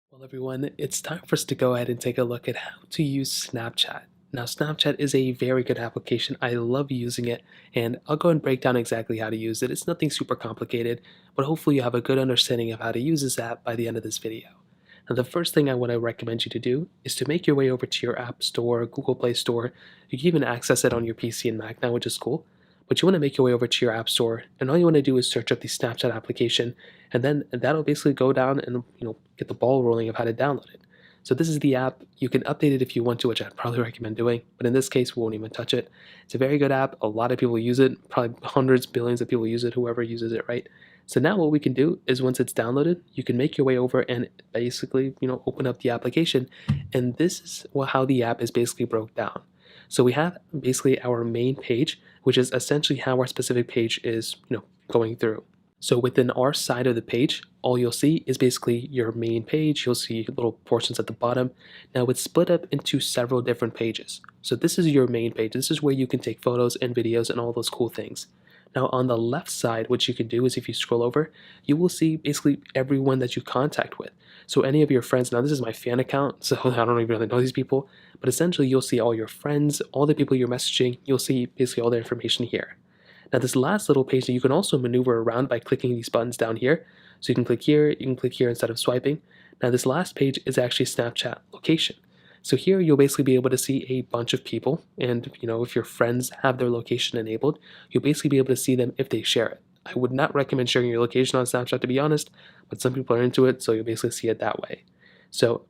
Well, everyone, it's time for us to go ahead and take a look at how to use Snapchat. Now, Snapchat is a very good application. I love using it, and I'll go and break down exactly how to use it. It's nothing super complicated, but hopefully you have a good understanding of how to use this app by the end of this video. Now, the first thing I want to recommend you to do is to make your way over to your App Store, Google Play Store. You can even access it on your PC and Mac now, which is cool. But you want to make your way over to your App Store, and all you want to do is search up the Snapchat application, and then that'll basically go down and get the ball rolling of how to download it. So this is the app. You can update it if you want to, which I'd probably recommend doing, but in this case we won't even touch it. It's a very good app. A lot of people use it, probably hundreds, billions of people use it, whoever uses it, right? So now what we can do is once it's downloaded, you can make your way over and basically open up the application, and this is how the app is basically broke down. So we have basically our main page, which is essentially how our specific page is going through. So within our side of the page, all you'll see is basically your main page. You'll see little portions at the bottom. Now it's split up into several different pages. So this is your main page. This is where you can take photos and videos and all those cool things. Now on the left side, what you can do is if you scroll over, you will see basically everyone that you contact with. So any of your friends, now this is my fan account, so I don't even really know these people, but essentially you'll see all your friends, all the people you're messaging, you'll see basically all their information here. Now this last little page that you can also maneuver around by clicking these buttons down here. So you can click here, you can click here instead of swiping. Now this last page is actually Snapchat location. So here you'll basically be able to see a bunch of people, and if your friends have their location enabled, you'll basically be able to see them if they share it. I would not recommend sharing your location on Snapchat, to be honest, but some people are into it, so you'll basically see it that way. So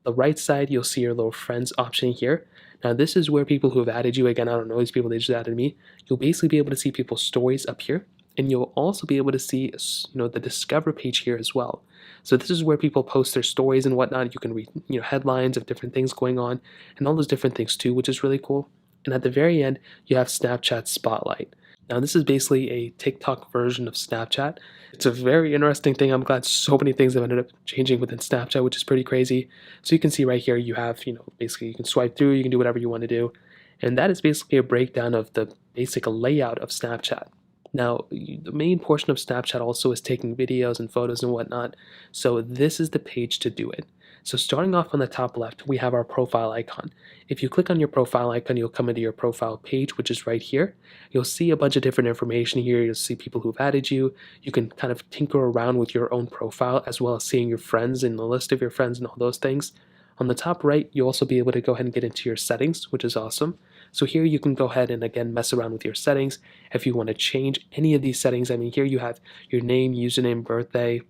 the right side, you'll see your little friends option here. Now this is where people who have added you, again, I don't know these people, they just added me, you'll basically be able to see people's stories up here, and you'll also be able to see the discover page here as well. So this is where people post their stories and whatnot. You can read headlines of different things going on and all those different things too, which is really cool. And at the very end, you have Snapchat Spotlight. Now this is basically a TikTok version of Snapchat. It's a very interesting thing. I'm glad so many things have ended up changing within Snapchat, which is pretty crazy. So you can see right here, you have, basically you can swipe through, you can do whatever you want to do. And that is basically a breakdown of the basic layout of Snapchat. Now, the main portion of Snapchat also is taking videos and photos and whatnot. So this is the page to do it. So starting off on the top left, we have our profile icon. If you click on your profile icon, you'll come into your profile page, which is right here. You'll see a bunch of different information here. You'll see people who've added you. You can kind of tinker around with your own profile, as well as seeing your friends and the list of your friends and all those things. On the top right, you'll also be able to go ahead and get into your settings, which is awesome. So here you can go ahead and again mess around with your settings. If you want to change any of these settings, I mean, here you have your name, username, birthday,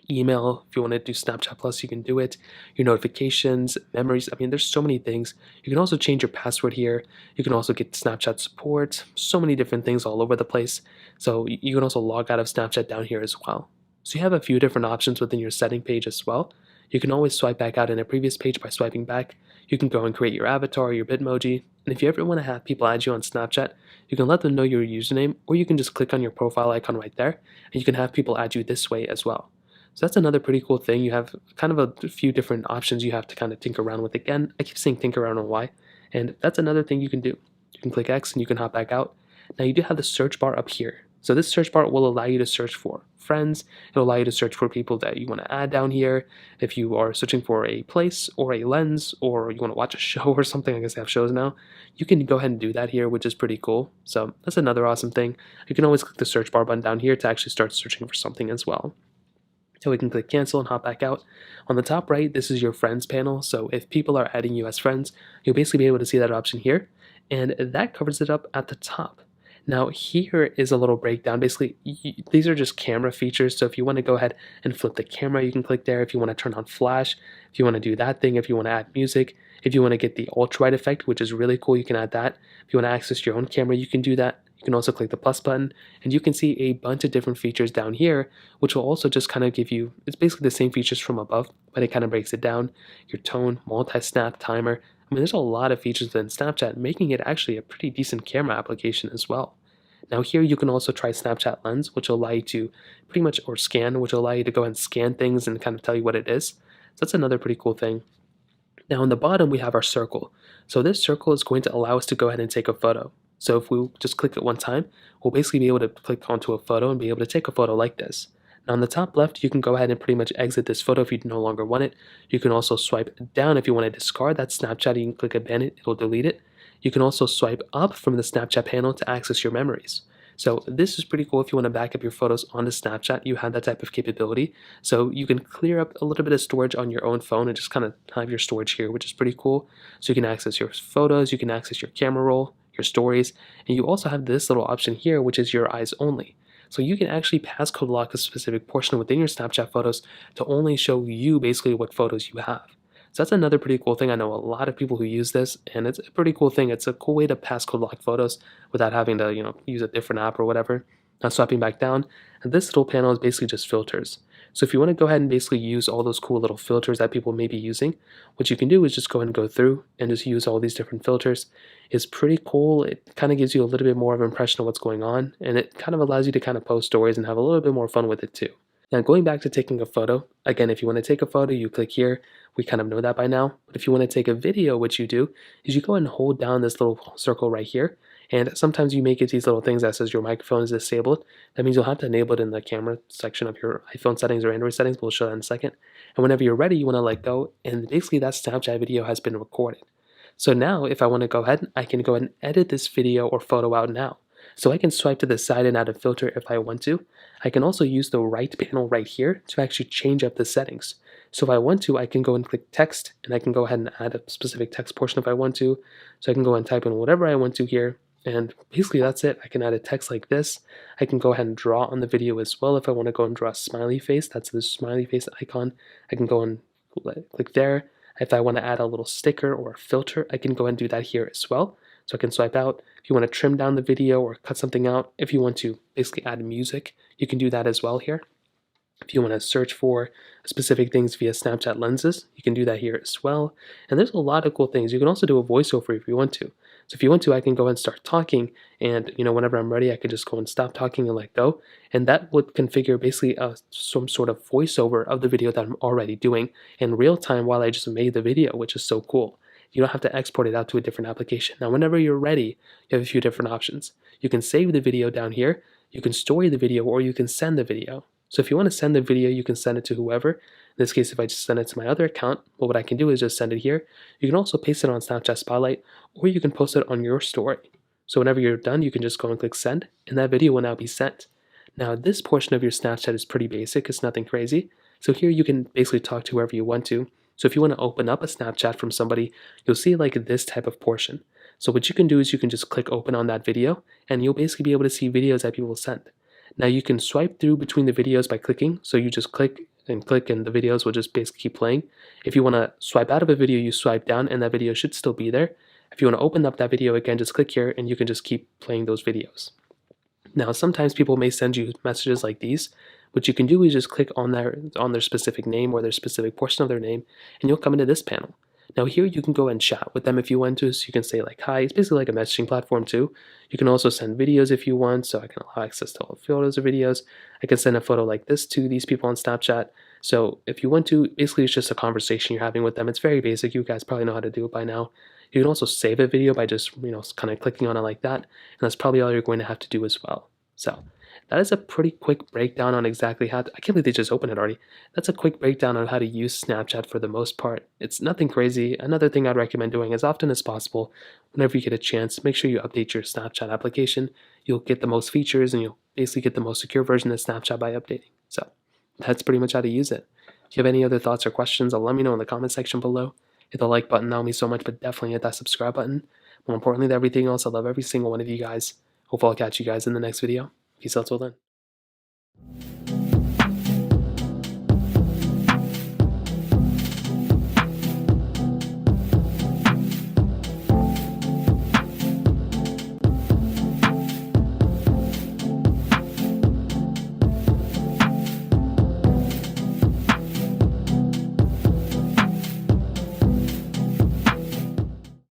email. If you want to do Snapchat Plus, you can do it. Your notifications, memories. I mean, there's so many things. You can also change your password here. You can also get Snapchat support. So many different things all over the place. So you can also log out of Snapchat down here as well. So you have a few different options within your setting page as well. You can always swipe back out in a previous page by swiping back. You can go and create your avatar, your Bitmoji, and if you ever want to have people add you on Snapchat, you can let them know your username, or you can just click on your profile icon right there, and you can have people add you this way as well. So that's another pretty cool thing. You have kind of a few different options you have to kind of tinker around with. Again, I keep saying tinker around on why, and that's another thing you can do. You can click X and you can hop back out. Now you do have the search bar up here. So this search bar will allow you to search for friends. It'll allow you to search for people that you want to add down here. If you are searching for a place or a lens, or you want to watch a show or something, I guess they have shows now, you can go ahead and do that here, which is pretty cool. So that's another awesome thing. You can always click the search bar button down here to actually start searching for something as well. So we can click cancel and hop back out. On the top right, this is your friends panel. So if people are adding you as friends, you'll basically be able to see that option here. And that covers it up at the top. Now here is a little breakdown. Basically, these are just camera features. So if you want to go ahead and flip the camera, you can click there. If you want to turn on flash, if you want to do that thing, if you want to add music, if you want to get the ultra wide effect, which is really cool, you can add that. If you want to access your own camera, you can do that. You can also click the plus button, and you can see a bunch of different features down here, which will also just kind of give you, it's basically the same features from above, but it kind of breaks it down. Your tone, multi-snap, timer. I mean, there's a lot of features within Snapchat, making it actually a pretty decent camera application as well. Now here you can also try Snapchat Lens, which will allow you to pretty much, or scan, which will allow you to go and scan things and kind of tell you what it is. So that's another pretty cool thing. Now on the bottom, we have our circle. So this circle is going to allow us to go ahead and take a photo. So if we just click it one time, we'll basically be able to click onto a photo and be able to take a photo like this. Now on the top left, you can go ahead and pretty much exit this photo if you no longer want it. You can also swipe down if you want to discard that Snapchat. You can click abandon, it'll delete it. You can also swipe up from the Snapchat panel to access your memories. So this is pretty cool if you want to back up your photos onto Snapchat. You have that type of capability. So you can clear up a little bit of storage on your own phone and just kind of have your storage here, which is pretty cool. So you can access your photos, you can access your camera roll, your stories, and you also have this little option here, which is your eyes only. So you can actually passcode lock a specific portion within your Snapchat photos to only show you basically what photos you have. So that's another pretty cool thing. I know a lot of people who use this, and it's a pretty cool thing. It's a cool way to passcode lock photos without having to, use a different app or whatever. Now swiping back down, and this little panel is basically just filters. So if you want to go ahead and basically use all those cool little filters that people may be using, what you can do is just go ahead and go through and just use all these different filters. It's pretty cool. It kind of gives you a little bit more of an impression of what's going on, and it kind of allows you to kind of post stories and have a little bit more fun with it too. Now going back to taking a photo, again, if you want to take a photo, you click here. We kind of know that by now. But if you want to take a video, what you do is you go ahead and hold down this little circle right here. And sometimes you may get these little things that says your microphone is disabled. That means you'll have to enable it in the camera section of your iPhone settings or Android settings. We'll show that in a second. And whenever you're ready, you want to let go. And basically that Snapchat video has been recorded. So now if I want to go ahead, I can go ahead and edit this video or photo out now. So I can swipe to the side and add a filter if I want to. I can also use the right panel right here to actually change up the settings. So if I want to, I can go and click text, and I can go ahead and add a specific text portion if I want to. So I can go and type in whatever I want to here, and basically that's it. I can add a text like this. I can go ahead and draw on the video as well if I want to go and draw a smiley face. That's the smiley face icon. I can go and click there. If I want to add a little sticker or a filter, I can go ahead and do that here as well. So I can swipe out. If you want to trim down the video or cut something out, if you want to basically add music, you can do that as well here. If you want to search for specific things via Snapchat lenses, you can do that here as well. And there's a lot of cool things. You can also do a voiceover if you want to. So if you want to, I can go ahead and start talking, and whenever I'm ready, I can just go and stop talking and let go. And that would configure basically some sort of voiceover of the video that I'm already doing in real time while I just made the video, which is so cool. You don't have to export it out to a different application. Now, whenever you're ready, you have a few different options. You can save the video down here, you can store the video, or you can send the video. So if you want to send the video, you can send it to whoever. In this case, if I just send it to my other account, well, what I can do is just send it here. You can also paste it on Snapchat Spotlight, or you can post it on your story. So whenever you're done, you can just go and click send, and that video will now be sent. Now, this portion of your Snapchat is pretty basic. It's nothing crazy. So here you can basically talk to whoever you want to. So if you want to open up a Snapchat from somebody, you'll see like this type of portion. So what you can do is you can just click open on that video, and you'll basically be able to see videos that people send. Now you can swipe through between the videos by clicking. So you just click, and the videos will just basically keep playing. If you want to swipe out of a video, you swipe down, and that video should still be there. If you want to open up that video again, just click here, and you can just keep playing those videos. Now, sometimes people may send you messages like these. What you can do is just click on their specific name or their specific portion of their name, and you'll come into this panel. Now here you can go and chat with them if you want to, so you can say like hi. It's basically like a messaging platform too. You can also send videos if you want, so I can allow access to all photos or videos. I can send a photo like this to these people on Snapchat. So if you want to, basically it's just a conversation you're having with them. It's very basic. You guys probably know how to do it by now. You can also save a video by just kind of clicking on it like that, and that's probably all you're going to have to do as well. So that is a pretty quick breakdown on exactly how to, I can't believe they just opened it already. That's a quick breakdown on how to use Snapchat for the most part. It's nothing crazy. Another thing I'd recommend doing as often as possible, whenever you get a chance, make sure you update your Snapchat application. You'll get the most features, and you'll basically get the most secure version of Snapchat by updating. So that's pretty much how to use it. If you have any other thoughts or questions, let me know in the comment section below. Hit the like button, that would mean so much, but definitely hit that subscribe button. More importantly than everything else, I love every single one of you guys. Hopefully I'll catch you guys in the next video. Peace out till then.